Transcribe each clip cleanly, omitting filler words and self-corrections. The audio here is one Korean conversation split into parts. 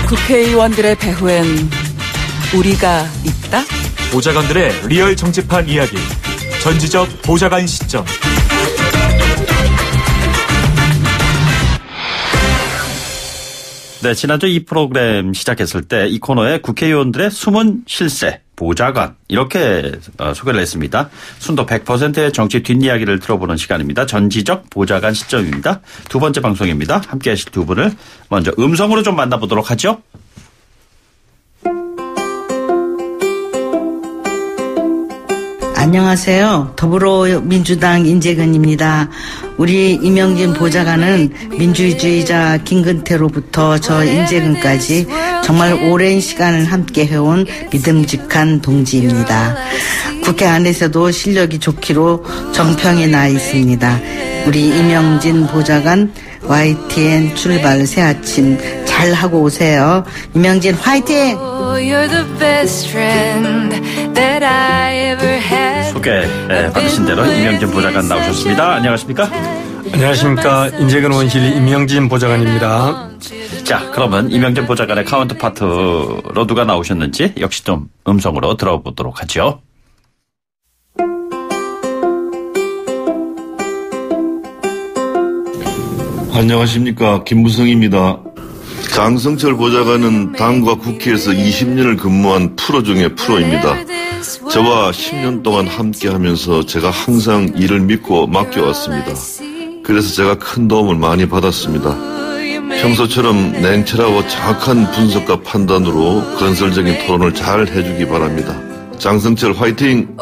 국회의원들의 배후엔 우리가 있다? 보좌관들의 리얼 정치판 이야기. 전지적 보좌관 시점. 네, 지난주 이 프로그램 시작했을 때 이 코너에 국회의원들의 숨은 실세, 보좌관 이렇게 소개를 했습니다. 순도 100%의 정치 뒷이야기를 들어보는 시간입니다. 전지적 보좌관 시점입니다. 두 번째 방송입니다. 함께 하실 두 분을 먼저 음성으로 좀 만나보도록 하죠. 안녕하세요. 더불어민주당 인재근입니다. 우리 이명진 보좌관은 민주주의자 김근태로부터 저 인재근까지 정말 오랜 시간을 함께 해온 믿음직한 동지입니다. 국회 안에서도 실력이 좋기로 정평이 나 있습니다. 우리 이명진 보좌관 YTN 출발 새아침 잘 하고 오세요. 이명진 화이팅! 소개 받으신 대로 이명진 보좌관 나오셨습니다. 안녕하십니까? 안녕하십니까. 인재근 원실 이명진 보좌관입니다. 자, 그러면 이명진 보좌관의 카운터 파트로 누가 나오셨는지 역시 좀 음성으로 들어보도록 하죠. 안녕하십니까. 김무성입니다. 장성철 보좌관은 당과 국회에서 20년을 근무한 프로 중에 프로입니다. 저와 10년 동안 함께하면서 제가 항상 일을 믿고 맡겨왔습니다. 그래서 제가 큰 도움을 많이 받았습니다. 평소처럼 냉철하고 정확한 분석과 판단으로 건설적인 토론을 잘 해주기 바랍니다. 장성철 화이팅!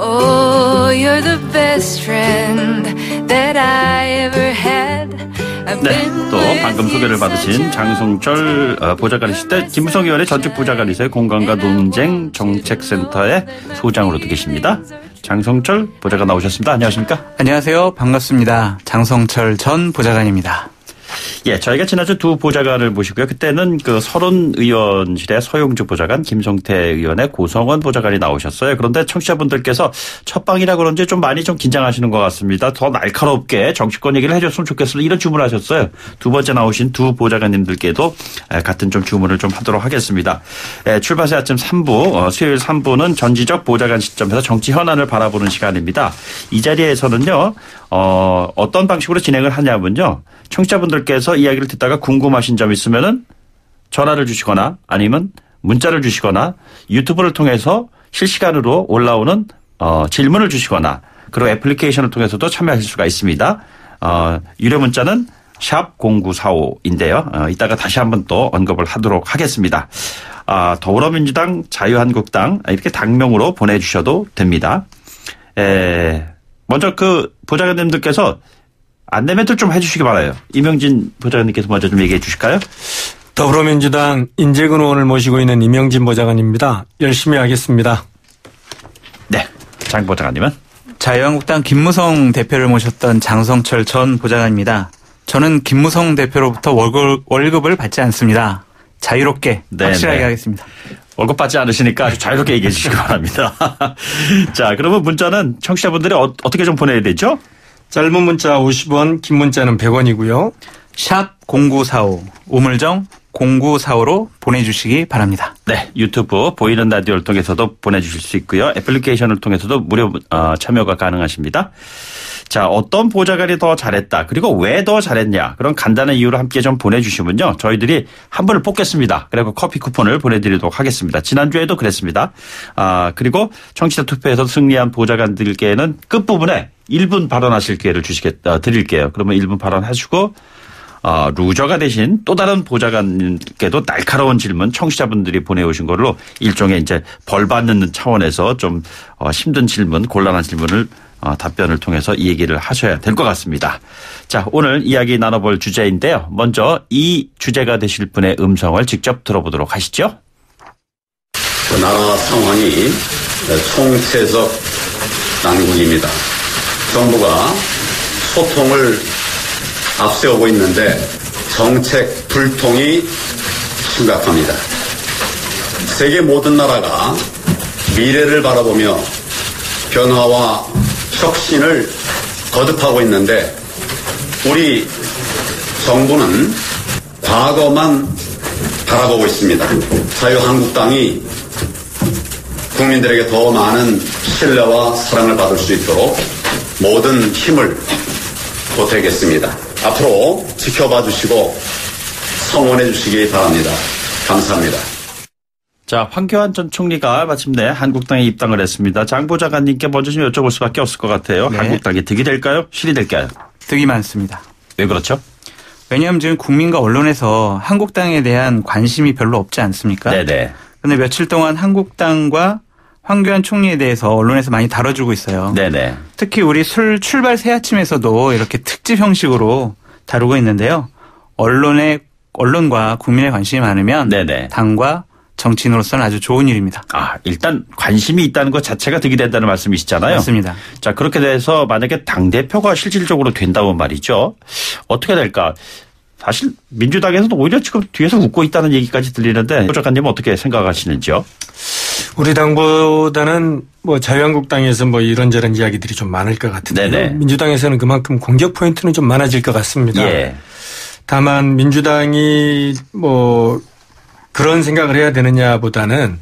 네, 또 방금 소개를 받으신 장성철 보좌관이실 때 김무성 의원의 전직 보좌관이세요. 공간과 논쟁 정책센터의 소장으로도 계십니다. 장성철 보좌관 나오셨습니다. 안녕하십니까? 안녕하세요. 반갑습니다. 장성철 전 보좌관입니다. 예, 저희가 지난주 두 보좌관을 모시고요. 그때는 그 서론의원실의 서용주 보좌관, 김성태 의원의 고성원 보좌관이 나오셨어요. 그런데 청취자분들께서 첫방이라 그런지 좀 많이 좀 긴장하시는 것 같습니다. 더 날카롭게 정치권 얘기를 해줬으면 좋겠습니다. 이런 주문하셨어요. 두 번째 나오신 두 보좌관님들께도 같은 좀 주문을 좀 하도록 하겠습니다. 출발새 아침 3부, 수요일 3부는 전지적 보좌관 시점에서 정치 현안을 바라보는 시간입니다. 이 자리에서는요, 어떤 방식으로 진행을 하냐면요. 청취자분들께서 이야기를 듣다가 궁금하신 점 있으면은 전화를 주시거나 아니면 문자를 주시거나 유튜브를 통해서 실시간으로 올라오는 질문을 주시거나 그리고 애플리케이션을 통해서도 참여하실 수가 있습니다. 유료 문자는 샵 0945인데요. 이따가 다시 한번 또 언급을 하도록 하겠습니다. 더불어민주당, 자유한국당 이렇게 당명으로 보내주셔도 됩니다. 먼저 그 보좌관님들께서 안내 멘트를 좀 해주시기 바라요. 이명진 보좌관님께서 먼저 좀 얘기해 주실까요? 더불어민주당 인재근 의원을 모시고 있는 이명진 보좌관입니다. 열심히 하겠습니다. 네, 장 보좌관님은? 자유한국당 김무성 대표를 모셨던 장성철 전 보좌관입니다. 저는 김무성 대표로부터 월급을 받지 않습니다. 자유롭게 확실하게 하겠습니다. 월급 받지 않으시니까 아주 자유롭게 얘기해 주시기 바랍니다. 자, 그러면 문자는 청취자분들이 어떻게 좀 보내야 되죠? 짧은 문자 50원, 긴 문자는 100원이고요. 샵 0945, 우물정 0945로 보내주시기 바랍니다. 네, 유튜브 보이는 라디오를 통해서도 보내주실 수 있고요. 애플리케이션을 통해서도 무료 참여가 가능하십니다. 자, 어떤 보좌관이 더 잘했다. 그리고 왜 더 잘했냐. 그런 간단한 이유를 함께 좀 보내주시면요. 저희들이 한 분을 뽑겠습니다. 그리고 커피 쿠폰을 보내드리도록 하겠습니다. 지난주에도 그랬습니다. 그리고 청취자 투표에서 승리한 보좌관들께는 끝부분에 1분 발언하실 기회를 드릴게요. 그러면 1분 발언하시고 루저가 되신 또 다른 보좌관님께도 날카로운 질문 청취자분들이 보내오신 걸로 일종의 이제 벌 받는 차원에서 좀 힘든 질문, 곤란한 질문을 답변을 통해서 이 얘기를 하셔야 될 것 같습니다. 자, 오늘 이야기 나눠볼 주제인데요. 먼저 이 주제가 되실 분의 음성을 직접 들어보도록 하시죠. 나라 상황이 총체적 난국입니다. 정부가 소통을 앞세우고 있는데 정책 불통이 심각합니다. 세계 모든 나라가 미래를 바라보며 변화와 혁신을 거듭하고 있는데 우리 정부는 과거만 바라보고 있습니다. 자유한국당이 국민들에게 더 많은 신뢰와 사랑을 받을 수 있도록 모든 힘을 보태겠습니다. 앞으로 지켜봐 주시고 성원해 주시기 바랍니다. 감사합니다. 자, 황교안 전 총리가 마침내 한국당에 입당을 했습니다. 장 보좌관님께 먼저 좀 여쭤볼 수밖에 없을 것 같아요. 네. 한국당이 득이 될까요? 실이 될까요? 득이 많습니다. 왜 그렇죠? 왜냐하면 지금 국민과 언론에서 한국당에 대한 관심이 별로 없지 않습니까? 네네. 그런데 며칠 동안 한국당과 황교안 총리에 대해서 언론에서 많이 다뤄주고 있어요. 네네. 특히 우리 출발 새아침에서도 이렇게 특집 형식으로 다루고 있는데요. 언론과 국민의 관심이 많으면 네네. 당과 정치인으로서는 아주 좋은 일입니다. 일단 관심이 있다는 것 자체가 득이 된다는 말씀이시잖아요. 맞습니다. 자, 그렇게 돼서 만약에 당대표가 실질적으로 된다면 말이죠. 어떻게 될까? 사실 민주당에서도 오히려 지금 뒤에서 웃고 있다는 얘기까지 들리는데 조 작가님은 어떻게 생각하시는지요? 우리 당보다는 뭐 자유한국당에서 뭐 이런저런 이야기들이 좀 많을 것 같은데요. 네네. 민주당에서는 그만큼 공격 포인트는 좀 많아질 것 같습니다. 예. 다만 민주당이 뭐 그런 생각을 해야 되느냐보다는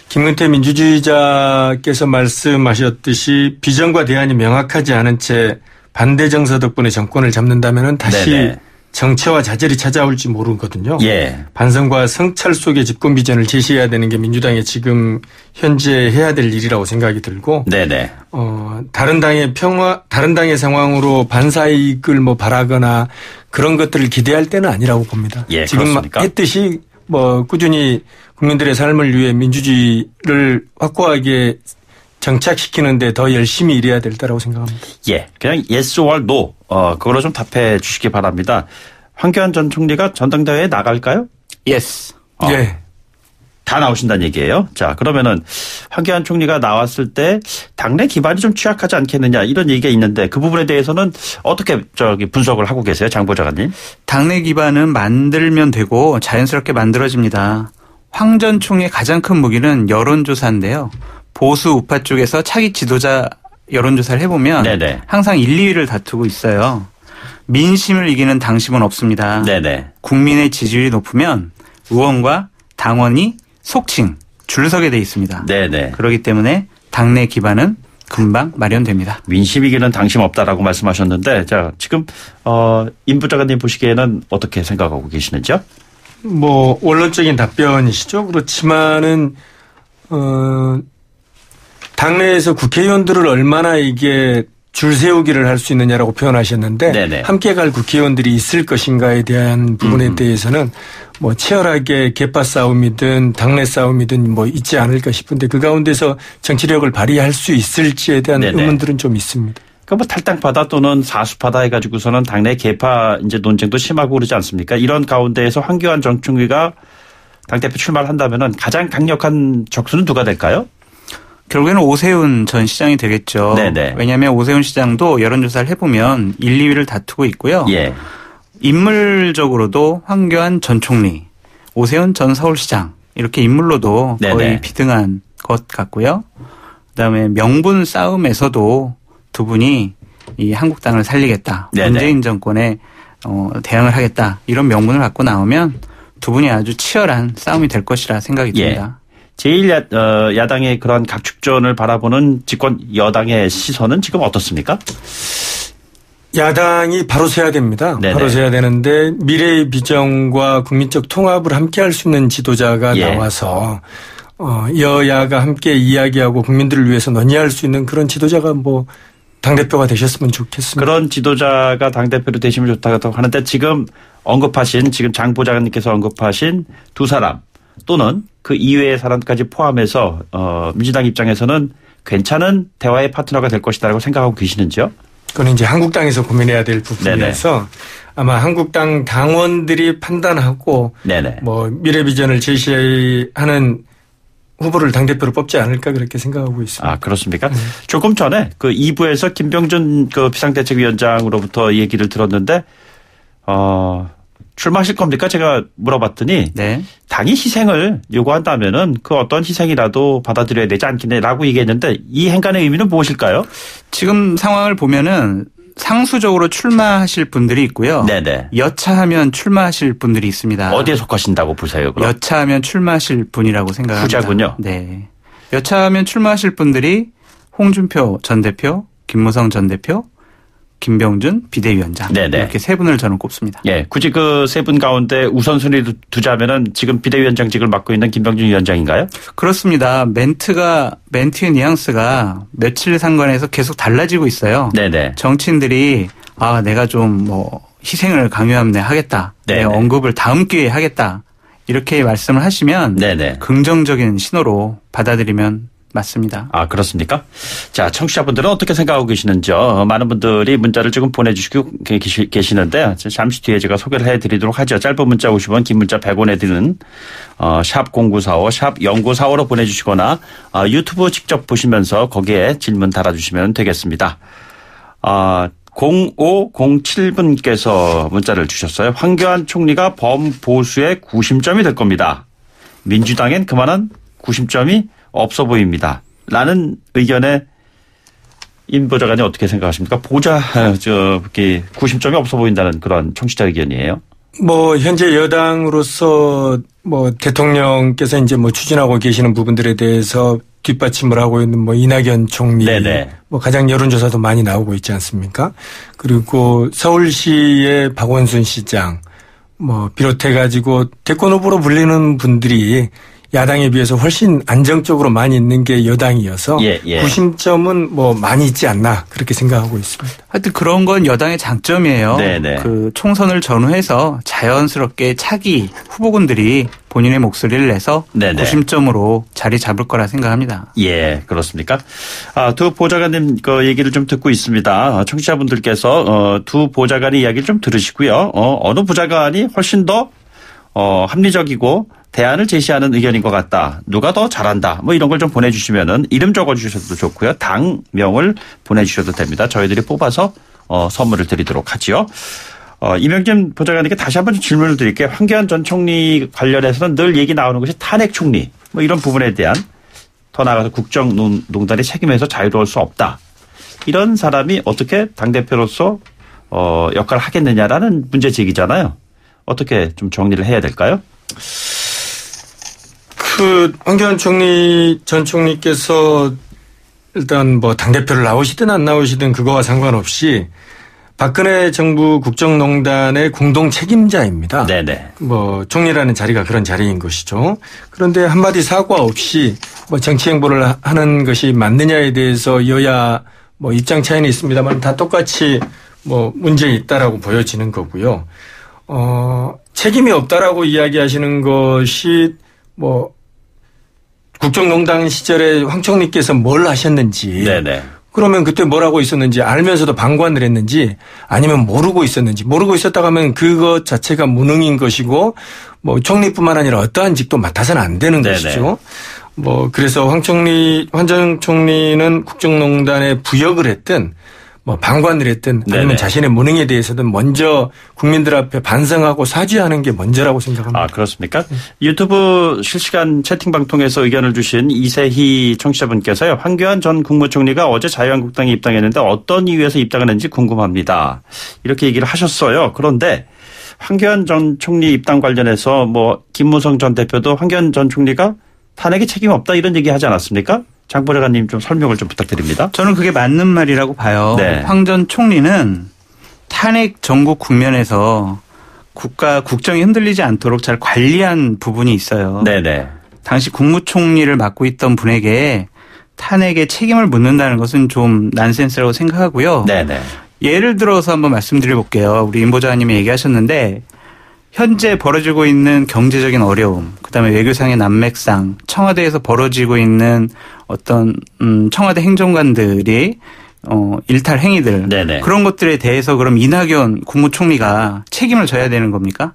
김근태 민주주의자께서 말씀하셨듯이 비전과 대안이 명확하지 않은 채 반대 정서 덕분에 정권을 잡는다면 다시 네네. 정체와 좌절이 찾아올지 모르거든요. 예. 반성과 성찰 속의 집권 비전을 제시해야 되는 게 민주당이 지금 현재 해야 될 일이라고 생각이 들고, 네네. 다른 당의 상황으로 반사이익을 뭐 바라거나 그런 것들을 기대할 때는 아니라고 봅니다. 예, 지금 그렇습니까? 했듯이 뭐 꾸준히 국민들의 삶을 위해 민주주의를 확고하게 정착시키는데 더 열심히 일해야 될 때라고 생각합니다. 예, 그냥 yes or no 그걸로 좀 답해 주시기 바랍니다. 황교안 전 총리가 전당대회에 나갈까요? yes. 예. 다 나오신다는 얘기예요. 자, 그러면은 황교안 총리가 나왔을 때 당내 기반이 좀 취약하지 않겠느냐 이런 얘기가 있는데 그 부분에 대해서는 어떻게 분석을 하고 계세요, 장 보좌관님? 당내 기반은 만들면 되고 자연스럽게 만들어집니다. 황 전 총리의 가장 큰 무기는 여론조사인데요. 보수 우파 쪽에서 차기 지도자 여론조사를 해보면 네네. 항상 1, 2위를 다투고 있어요. 민심을 이기는 당심은 없습니다. 네네. 국민의 지지율이 높으면 의원과 당원이 속칭 줄 서게 돼 있습니다. 네네. 그렇기 때문에 당내 기반은 금방 마련됩니다. 민심 이기는 당심 없다라고 말씀하셨는데 자 지금 임 부장관님 보시기에는 어떻게 생각하고 계시는지요? 뭐 원론적인 답변이시죠. 그렇지만은 당내에서 국회의원들을 얼마나 이게 줄 세우기를 할 수 있느냐라고 표현하셨는데 네네. 함께 갈 국회의원들이 있을 것인가에 대한 부분에 대해서는 뭐 치열하게 계파 싸움이든 당내 싸움이든 뭐 있지 않을까 싶은데 그 가운데서 정치력을 발휘할 수 있을지에 대한 네네. 의문들은 좀 있습니다. 그러니까 뭐 탈당파다 또는 사수파다 해가지고서는 당내 계파 이제 논쟁도 심하고 그러지 않습니까? 이런 가운데에서 황교안 전 총리가 당대표 출마를 한다면은 가장 강력한 적수는 누가 될까요? 결국에는 오세훈 전 시장이 되겠죠. 네네. 왜냐하면 오세훈 시장도 여론조사를 해보면 1, 2위를 다투고 있고요. 예. 인물적으로도 황교안 전 총리, 오세훈 전 서울시장 이렇게 인물로도 네네. 거의 비등한 것 같고요. 그다음에 명분 싸움에서도 두 분이 이 한국당을 살리겠다. 네네. 문재인 정권에 대항을 하겠다. 이런 명분을 갖고 나오면 두 분이 아주 치열한 싸움이 될 것이라 생각이 듭니다. 예. 제1야당의 그런 각축전을 바라보는 집권 여당의 시선은 지금 어떻습니까? 야당이 바로 서야 됩니다. 네네. 바로 서야 되는데 미래의 비전과 국민적 통합을 함께 할 수 있는 지도자가 예. 나와서 여야가 함께 이야기하고 국민들을 위해서 논의할 수 있는 그런 지도자가 뭐 당대표가 되셨으면 좋겠습니다. 그런 지도자가 당대표로 되시면 좋다고 하는데 지금 장 부장님께서 언급하신 두 사람 또는 그 이외의 사람까지 포함해서 민주당 입장에서는 괜찮은 대화의 파트너가 될 것이다라고 생각하고 계시는지요? 그건 이제 한국당에서 고민해야 될 부분이라서 네네. 아마 한국당 당원들이 판단하고 네네. 뭐 미래 비전을 제시하는 후보를 당대표로 뽑지 않을까 그렇게 생각하고 있습니다. 아, 그렇습니까? 조금 전에 그 2부에서 김병준 그 비상대책위원장으로부터 얘기를 들었는데 출마하실 겁니까? 제가 물어봤더니 네. 당이 희생을 요구한다면은 그 어떤 희생이라도 받아들여야 되지 않겠네라고 얘기했는데 이 행간의 의미는 무엇일까요? 지금 상황을 보면은 상수적으로 출마하실 분들이 있고요. 네네. 여차하면 출마하실 분들이 있습니다. 어디에 속하신다고 보세요? 그럼? 여차하면 출마하실 분이라고 생각합니다. 후자군요. 네. 여차하면 출마하실 분들이 홍준표 전 대표, 김무성 전 대표, 김병준 비대위원장. 네네. 이렇게 세 분을 저는 꼽습니다. 예, 굳이 그 세 분 가운데 우선순위 두자면은 지금 비대위원장직을 맡고 있는 김병준 위원장인가요? 그렇습니다. 멘트의 뉘앙스가 며칠 상관해서 계속 달라지고 있어요. 네네. 정치인들이 내가 좀 희생을 강요하면 하겠다. 내 언급을 다음 기회에 하겠다. 이렇게 말씀을 하시면 네네. 긍정적인 신호로 받아들이면 맞습니다. 아, 그렇습니까? 자, 청취자분들은 어떻게 생각하고 계시는지요? 많은 분들이 문자를 지금 보내주시고 계시는데 잠시 뒤에 제가 소개를 해드리도록 하죠. 짧은 문자 50원, 긴 문자 100원에 드는 샵 0945, 샵 0945로 보내주시거나 유튜브 직접 보시면서 거기에 질문 달아주시면 되겠습니다. 0507분께서 문자를 주셨어요. 황교안 총리가 범보수의 구심점이 될 겁니다. 민주당엔 그만한 구심점이 없어 보입니다. 라는 의견에 임 보좌관이 어떻게 생각하십니까? 구심점이 없어 보인다는 그런 청취자 의견이에요. 현재 여당으로서 대통령께서 이제 추진하고 계시는 부분들에 대해서 뒷받침을 하고 있는 이낙연 총리. 네네. 가장 여론조사도 많이 나오고 있지 않습니까? 그리고 서울시의 박원순 시장 비롯해가지고 대권 후보로 불리는 분들이 야당에 비해서 훨씬 안정적으로 많이 있는 게 여당이어서 구심점은 많이 있지 않나 그렇게 생각하고 있습니다. 하여튼 그런 건 여당의 장점이에요. 네네. 그 총선을 전후해서 자연스럽게 차기 후보군들이 본인의 목소리를 내서 네네. 구심점으로 자리 잡을 거라 생각합니다. 예, 그렇습니까? 두 보좌관님 그 얘기를 좀 듣고 있습니다. 청취자분들께서 두 보좌관의 이야기를 좀 들으시고요. 어느 보좌관이 훨씬 더 합리적이고 대안을 제시하는 의견인 것 같다. 누가 더 잘한다. 이런 걸 좀 보내주시면은 이름 적어주셔도 좋고요. 당명을 보내주셔도 됩니다. 저희들이 뽑아서 선물을 드리도록 하지요. 이명진 보좌관에게 다시 한번 질문을 드릴게요. 황교안 전 총리 관련해서는 늘 얘기 나오는 것이 탄핵 총리. 이런 부분에 대한 더 나아가서 국정농단의 책임에서 자유로울 수 없다. 이런 사람이 어떻게 당대표로서 역할을 하겠느냐라는 문제 제기잖아요. 어떻게 좀 정리를 해야 될까요? 황교안 전 총리께서 일단 당대표를 나오시든 안 나오시든 그거와 상관없이 박근혜 정부 국정농단의 공동 책임자입니다. 네네. 총리라는 자리가 그런 자리인 것이죠. 그런데 한마디 사과 없이 정치 행보를 하는 것이 맞느냐에 대해서 여야 입장 차이는 있습니다만 다 똑같이 문제 있다라고 보여지는 거고요. 책임이 없다라고 이야기하시는 것이 국정농단 시절에 황 총리께서 뭘 하셨는지. 네네. 그러면 그때 뭘 하고 있었는지 알면서도 방관을 했는지 아니면 모르고 있었는지 모르고 있었다고 하면 그것 자체가 무능인 것이고 총리뿐만 아니라 어떠한 직도 맡아서는 안 되는 네네. 것이죠. 그래서 황 전 총리는 국정농단에 부역을 했든 방관을 했든 아니면 네네. 자신의 무능에 대해서든 먼저 국민들 앞에 반성하고 사죄하는 게 먼저라고 생각합니다. 그렇습니까? 유튜브 실시간 채팅방 통해서 의견을 주신 이세희 청취자분께서요. 황교안 전 국무총리가 어제 자유한국당에 입당했는데 어떤 이유에서 입당을 했는지 궁금합니다. 이렇게 얘기를 하셨어요. 그런데 황교안 전 총리 입당 관련해서 김무성 전 대표도 황교안 전 총리가 탄핵에 책임 없다 이런 얘기 하지 않았습니까? 장 보좌관님 좀 설명을 좀 부탁드립니다. 저는 그게 맞는 말이라고 봐요. 네. 황 전 총리는 탄핵 전국 국면에서 국정이 흔들리지 않도록 잘 관리한 부분이 있어요. 네네. 당시 국무총리를 맡고 있던 분에게 탄핵에 책임을 묻는다는 것은 좀 난센스라고 생각하고요. 네네. 예를 들어서 한번 말씀드려 볼게요. 우리 임 보좌관님이 얘기하셨는데 현재 벌어지고 있는 경제적인 어려움, 그다음에 외교상의 난맥상, 청와대에서 벌어지고 있는 어떤 청와대 행정관들이 일탈 행위들 네네. 그런 것들에 대해서 그럼 이낙연 국무총리가 책임을 져야 되는 겁니까?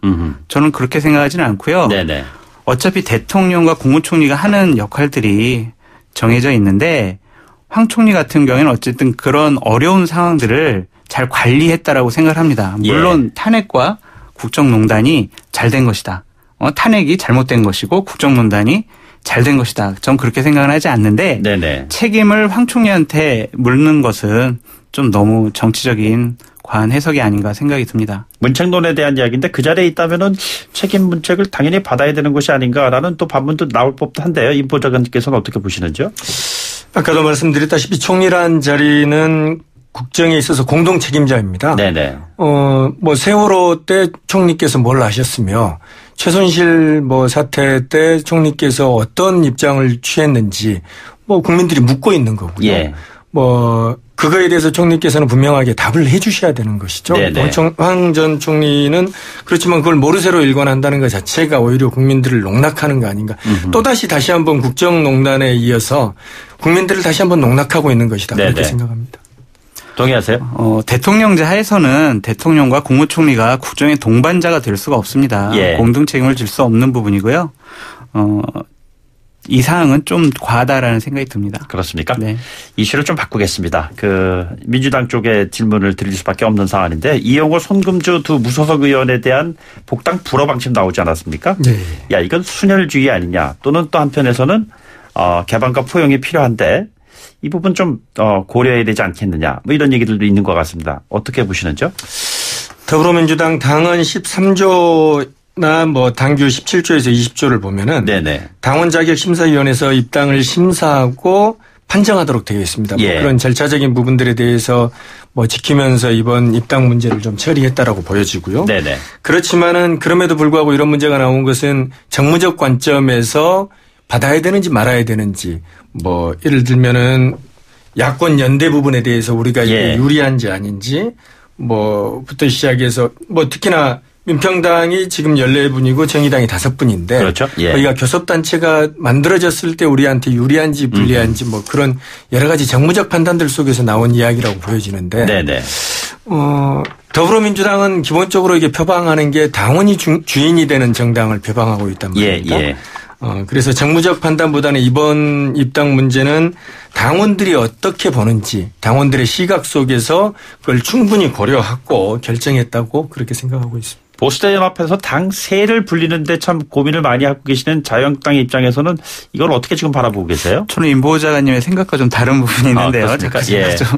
저는 그렇게 생각하지는 않고요. 네네. 어차피 대통령과 국무총리가 하는 역할들이 정해져 있는데 황 총리 같은 경우에는 어쨌든 그런 어려운 상황들을 잘 관리했다라고 생각을 합니다. 물론 탄핵과 국정농단이 잘 된 것이다. 탄핵이 잘못된 것이고 국정농단이 잘된 것이다. 전 그렇게 생각은 하지 않는데 네네. 책임을 황 총리한테 묻는 것은 좀 너무 정치적인 과한 해석이 아닌가 생각이 듭니다. 문책론에 대한 이야기인데 그 자리에 있다면은 책임 문책을 당연히 받아야 되는 것이 아닌가라는 또 반문도 나올 법도 한데요. 임 보좌관님께서는 어떻게 보시는지요? 아까도 말씀드렸다시피 총리란 자리는 국정에 있어서 공동 책임자입니다. 네네. 뭐 세월호 때 총리께서 뭘 하셨으며 최순실 뭐 사태 때 총리께서 어떤 입장을 취했는지 뭐 국민들이 묻고 있는 거고요. 예. 뭐 그거에 대해서 총리께서는 분명하게 답을 해 주셔야 되는 것이죠. 황 전 총리는 그렇지만 그걸 모르쇠로 일관한다는 것 자체가 오히려 국민들을 농락하는 거 아닌가. 다시 한번 국정농단에 이어서 국민들을 다시 한번 농락하고 있는 것이다. 네네. 그렇게 생각합니다. 동의하세요? 대통령제 하에서는 대통령과 국무총리가 국정의 동반자가 될 수가 없습니다. 예. 공동 책임을 질 수 없는 부분이고요. 이 사항은 좀 과하다라는 생각이 듭니다. 그렇습니까? 네. 이슈를 좀 바꾸겠습니다. 민주당 쪽에 질문을 드릴 수밖에 없는 사안인데 이용호 손금주 두 무소속 의원에 대한 복당 불허 방침 나오지 않았습니까? 네. 야, 이건 순혈주의 아니냐. 또는 또 한편에서는 개방과 포용이 필요한데 이 부분 좀 고려해야 되지 않겠느냐. 뭐 이런 얘기들도 있는 것 같습니다. 어떻게 보시는지요? 더불어민주당 당헌 13조나 뭐 당규 17조에서 20조를 보면은 네네. 당원 자격 심사위원회에서 입당을 심사하고 판정하도록 되어 있습니다. 예. 뭐 그런 절차적인 부분들에 대해서 뭐 지키면서 이번 입당 문제를 좀 처리했다라고 보여지고요. 네네. 그렇지만은 그럼에도 불구하고 이런 문제가 나온 것은 정무적 관점에서 받아야 되는지 말아야 되는지 뭐 예를 들면은 야권 연대 부분에 대해서 우리가 이게 유리한지 아닌지 뭐부터 시작해서 뭐 특히나 민평당이 지금 14분이고 정의당이 5분인데 그렇죠. 예. 저희가 교섭단체가 만들어졌을 때 우리한테 유리한지 불리한지 뭐 그런 여러 가지 정무적 판단들 속에서 나온 이야기라고 보여지는데 네네. 더불어민주당은 기본적으로 이게 표방하는 게 당원이 주인이 되는 정당을 표방하고 있단 말입니다. 예. 그래서 정무적 판단보다는 이번 입당 문제는 당원들이 어떻게 보는지 당원들의 시각 속에서 그걸 충분히 고려하고 결정했다고 그렇게 생각하고 있습니다. 보수대연합에서 당 세를 불리는데 참 고민을 많이 하고 계시는 자유한국당 입장에서는 이걸 어떻게 지금 바라보고 계세요? 저는 임 보좌관님의 생각과 좀 다른 부분이 있는데요. 제가 예. 좀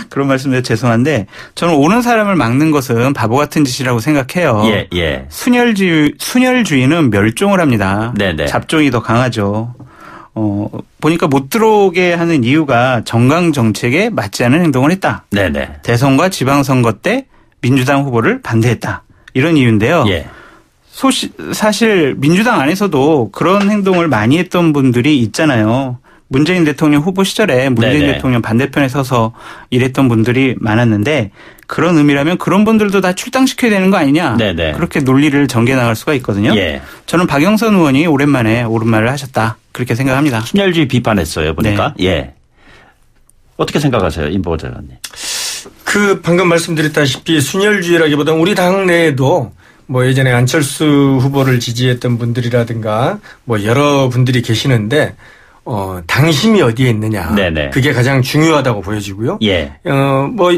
그런 말씀드려 죄송한데 저는 오는 사람을 막는 것은 바보 같은 짓이라고 생각해요. 예. 순혈주의는 멸종을 합니다. 네네. 잡종이 더 강하죠. 보니까 못 들어오게 하는 이유가 정강 정책에 맞지 않은 행동을 했다. 네네. 대선과 지방선거 때 민주당 후보를 반대했다. 이런 이유인데요. 예. 사실 민주당 안에서도 그런 행동을 많이 했던 분들이 있잖아요. 문재인 대통령 후보 시절에 문재인 네네. 대통령 반대편에 서서 일했던 분들이 많았는데 그런 의미라면 그런 분들도 다 출당시켜야 되는 거 아니냐. 네네. 그렇게 논리를 전개 나갈 수가 있거든요. 예. 저는 박영선 의원이 오랜만에 옳은 말을 하셨다. 그렇게 생각합니다. 순혈주의 비판했어요. 보니까. 네. 예. 어떻게 생각하세요? 임 보좌관님. 방금 말씀드렸다시피 순혈주의라기보다는 우리 당 내에도 뭐 예전에 안철수 후보를 지지했던 분들이라든가 뭐 여러 분들이 계시는데 당심이 어디에 있느냐. 네네. 그게 가장 중요하다고 보여지고요. 예. 뭐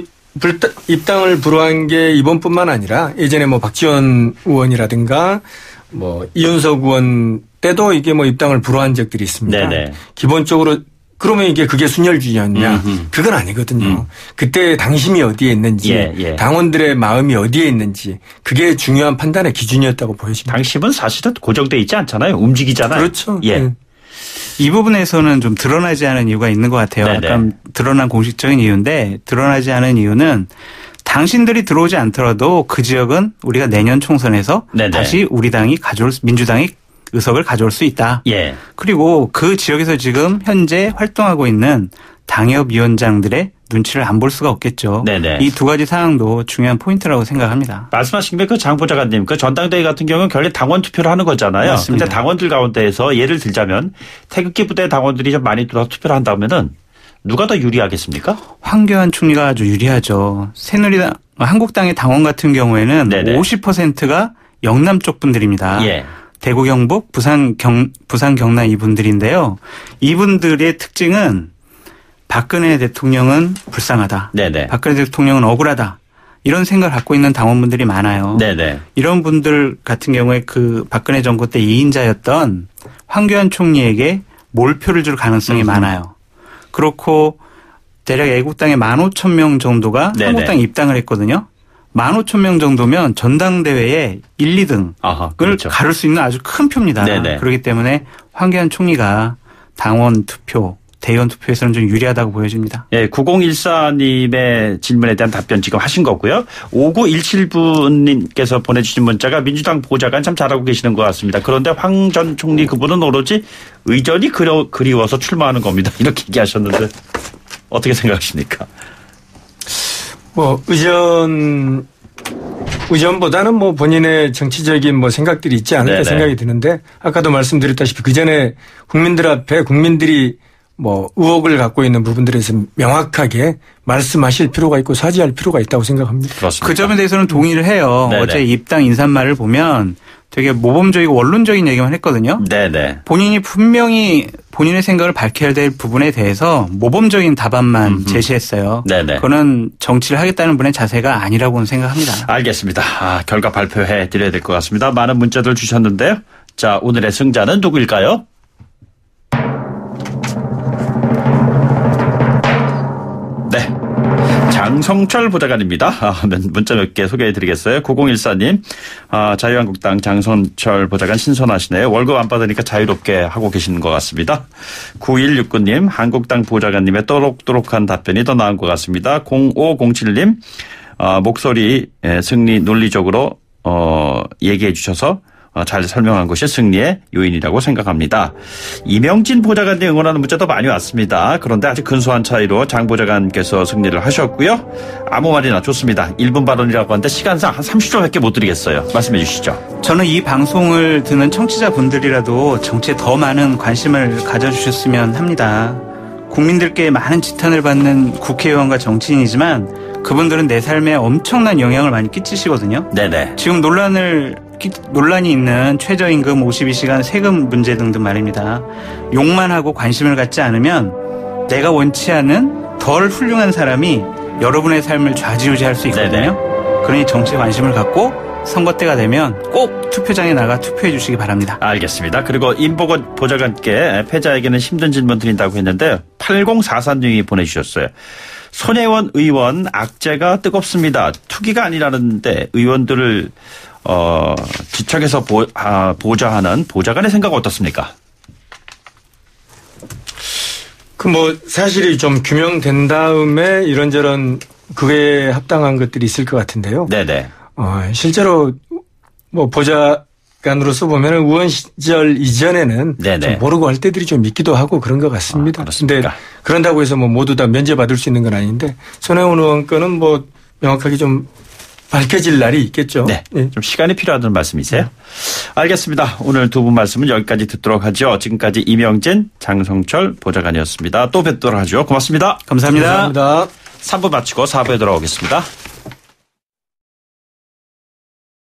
입당을 불허한 게 이번뿐만 아니라 예전에 뭐 박지원 의원이라든가 뭐 이윤석 의원 때도 이게 뭐 입당을 불허한 적들이 있습니다. 네네. 기본적으로 그러면 그게 순혈주의였냐? 그건 아니거든요. 그때 당심이 어디에 있는지, 예. 당원들의 마음이 어디에 있는지, 그게 중요한 판단의 기준이었다고 보여집니다. 당심은 사실은 고정돼 있지 않잖아요. 움직이잖아요. 그렇죠. 예. 이 부분에서는 좀 드러나지 않은 이유가 있는 것 같아요. 네네. 약간 드러난 공식적인 이유인데 드러나지 않은 이유는 당신들이 들어오지 않더라도 그 지역은 우리가 내년 총선에서 네네. 다시 민주당이 의석을 가져올 수 있다. 예. 그리고 그 지역에서 지금 현재 활동하고 있는 당협위원장들의 눈치를 안 볼 수가 없겠죠. 네네. 이 두 가지 사항도 중요한 포인트라고 생각합니다. 말씀하신 김에 장 보좌관님, 전당대회 같은 경우는 결국 당원 투표를 하는 거잖아요. 맞습니다. 근데 당원들 가운데에서 예를 들자면 태극기 부대 당원들이 좀 많이 들어서 투표를 한다면은 누가 더 유리하겠습니까? 황교안 총리가 아주 유리하죠. 새누리당, 한국당의 당원 같은 경우에는 네네. 50%가 영남 쪽 분들입니다. 예. 대구, 경북, 부산, 경남 이분들인데요. 이분들의 특징은 박근혜 대통령은 불쌍하다. 네네. 박근혜 대통령은 억울하다. 이런 생각을 갖고 있는 당원분들이 많아요. 네네. 이런 분들 같은 경우에 박근혜 정부 때 2인자였던 황교안 총리에게 몰표를 줄 가능성이 많아요. 그렇고 대략 애국당의 15,000명 정도가 네네. 한국당에 입당을 했거든요. 15,000명 정도면 전당대회에 1, 2등을 그렇죠. 가를 수 있는 아주 큰 표입니다. 네네. 그렇기 때문에 황교안 총리가 당원 투표, 대의원 투표에서는 좀 유리하다고 보여집니다. 예, 9014님의 질문에 대한 답변 지금 하신 거고요. 5917분님께서 보내주신 문자가 민주당 보좌관 참 잘하고 계시는 것 같습니다. 그런데 황 전 총리 그분은 오로지 의전이 그리워서 출마하는 겁니다. 이렇게 얘기하셨는데 어떻게 생각하십니까? 뭐 의전보다는 뭐 본인의 정치적인 뭐 생각들이 있지 않을까 네네. 생각이 드는데 아까도 말씀드렸다시피 그 전에 국민들 앞에 국민들이 뭐 의혹을 갖고 있는 부분들에 대해서 명확하게 말씀하실 필요가 있고 사죄할 필요가 있다고 생각합니다. 그렇습니다. 그 점에 대해서는 동의를 해요. 네네. 어제 입당 인사말을 보면 되게 모범적이고 원론적인 얘기만 했거든요. 네네. 본인이 분명히 본인의 생각을 밝혀야 될 부분에 대해서 모범적인 답안만 제시했어요. 네네. 그거는 정치를 하겠다는 분의 자세가 아니라고는 생각합니다. 알겠습니다. 결과 발표해 드려야 될 것 같습니다. 많은 문자들 주셨는데요. 자, 오늘의 승자는 누구일까요? 네. 장성철 보좌관입니다. 문자 몇 개 소개해 드리겠어요. 9014님, 자유한국당 장성철 보좌관 신선하시네요. 월급 안 받으니까 자유롭게 하고 계시는 것 같습니다. 9169님, 한국당 보좌관님의 또록또록한 답변이 더 나은 것 같습니다. 0507님, 목소리 승리 논리적으로 얘기해 주셔서 잘 설명한 것이 승리의 요인이라고 생각합니다. 이명진 보좌관님 응원하는 문자도 많이 왔습니다. 그런데 아주 근소한 차이로 장 보좌관께서 승리를 하셨고요. 아무 말이나 좋습니다. 1분 발언이라고 하는데 시간상 한 30초밖에 못 드리겠어요. 말씀해 주시죠. 저는 이 방송을 듣는 청취자분들이라도 정치에 더 많은 관심을 가져주셨으면 합니다. 국민들께 많은 지탄을 받는 국회의원과 정치인이지만 그분들은 내 삶에 엄청난 영향을 많이 끼치시거든요. 네네. 지금 논란이 있는 최저임금 52시간 세금 문제 등등 말입니다. 욕만 하고 관심을 갖지 않으면 내가 원치 않은 덜 훌륭한 사람이 여러분의 삶을 좌지우지할 수 있거든요. 네네. 그러니 정치에 관심을 갖고 선거 때가 되면 꼭 투표장에 나가 투표해 주시기 바랍니다. 알겠습니다. 그리고 임보건 보좌관께 패자에게는 힘든 질문 드린다고 했는데 8044님이 보내주셨어요. 손혜원 의원 악재가 뜨겁습니다. 투기가 아니라는데 의원들을 지척에서 보좌하는 보좌관의 생각은 어떻습니까? 그 뭐 사실이 좀 규명된 다음에 이런저런 그에 합당한 것들이 있을 것 같은데요. 네네. 실제로 뭐 보좌관으로서 보면은 의원 시절 이전에는 좀 모르고 할 때들이 좀 있기도 하고 그런 것 같습니다. 그런데 그런다고 해서 뭐 모두 다 면제받을 수 있는 건 아닌데 손혜원 의원 거는 뭐 명확하게 좀 밝혀질 날이 있겠죠. 네. 좀 시간이 필요하다는 말씀이세요? 알겠습니다. 오늘 두 분 말씀은 여기까지 듣도록 하죠. 지금까지 이명진, 장성철 보좌관이었습니다. 또 뵙도록 하죠. 고맙습니다. 감사합니다. 감사합니다. 3부 마치고 4부에 돌아오겠습니다.